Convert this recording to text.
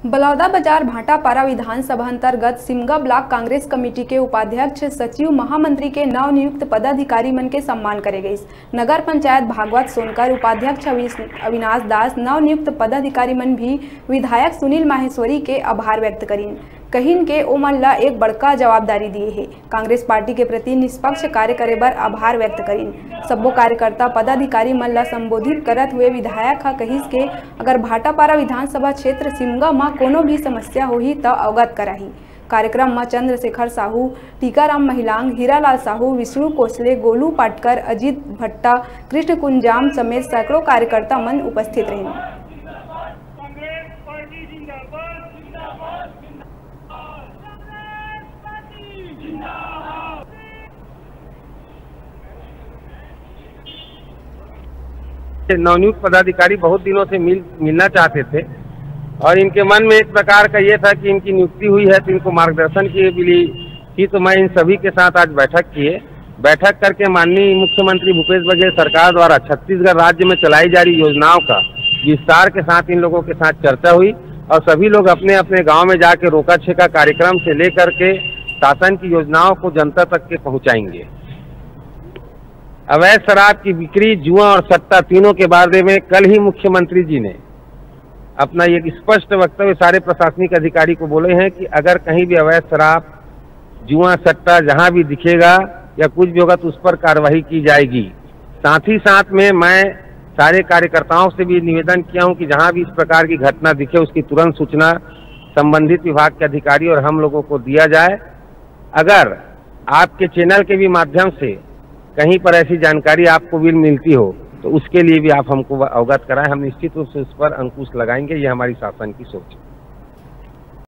बलौदा बाजार भाटापारा विधानसभा अंतर्गत Simga block Congress committee के उपाध्यक्ष सचिव महामंत्री के नवनियुक्त पदाधिकारी मन के सम्मान करे गई। नगर पंचायत भागवत सोनकर उपाध्यक्ष अविनाश दास नवनियुक्त पदाधिकारी मन भी विधायक सुनील माहेश्वरी के आभार व्यक्त करीन। कहिन के ओमन ला एक बड़का जवाबदारी दिए है। कांग्रेस पार्टी के प्रति निष्पक्ष कार्य करे बर आभार व्यक्त करीन। सब्बो कार्यकर्ता पदाधिकारी मन ला संबोधित करत हुए विधायक कहिस के अगर भाटापारा विधानसभा क्षेत्र सिमगा में कोनो भी समस्या होही तो अवगत कराही। कार्यक्रम में चंद्रशेखर साहू, टीकाराम महिलांग, हीरालाल साहू, विष्णु कोसले, गोलू पाटकर, अजीत भट्टा, कृष्ण कुंजाम समेत सैकड़ों कार्यकर्ता मन उपस्थित रहे। नवनियुक्त पदाधिकारी बहुत दिनों से मिलना चाहते थे और इनके मन में एक प्रकार का ये था कि इनकी नियुक्ति हुई है तो इनको मार्गदर्शन के लिए थी। तो मैं इन सभी के साथ आज बैठक करके माननीय मुख्यमंत्री भूपेश बघेल सरकार द्वारा छत्तीसगढ़ राज्य में चलाई जा रही योजनाओं का विस्तार के साथ इन लोगों के साथ चर्चा हुई और सभी लोग अपने अपने गाँव में जाके रोका छेका कार्यक्रम से लेकर के शासन की योजनाओं को जनता तक के पहुँचाएंगे। अवैध शराब की बिक्री, जुआ और सट्टा तीनों के बारे में कल ही मुख्यमंत्री जी ने अपना एक स्पष्ट वक्तव्य सारे प्रशासनिक अधिकारी को बोले हैं कि अगर कहीं भी अवैध शराब, जुआ, सट्टा जहां भी दिखेगा या कुछ भी होगा तो उस पर कार्रवाई की जाएगी। साथ ही साथ में मैं सारे कार्यकर्ताओं से भी निवेदन किया हूं कि जहां भी इस प्रकार की घटना दिखे उसकी तुरंत सूचना संबंधित विभाग के अधिकारी और हम लोगों को दिया जाए। अगर आपके चैनल के भी माध्यम से कहीं पर ऐसी जानकारी आपको भी मिलती हो तो उसके लिए भी आप हमको अवगत कराएं। हम निश्चित रूप से उस पर अंकुश लगाएंगे। ये हमारी शासन की सोच है।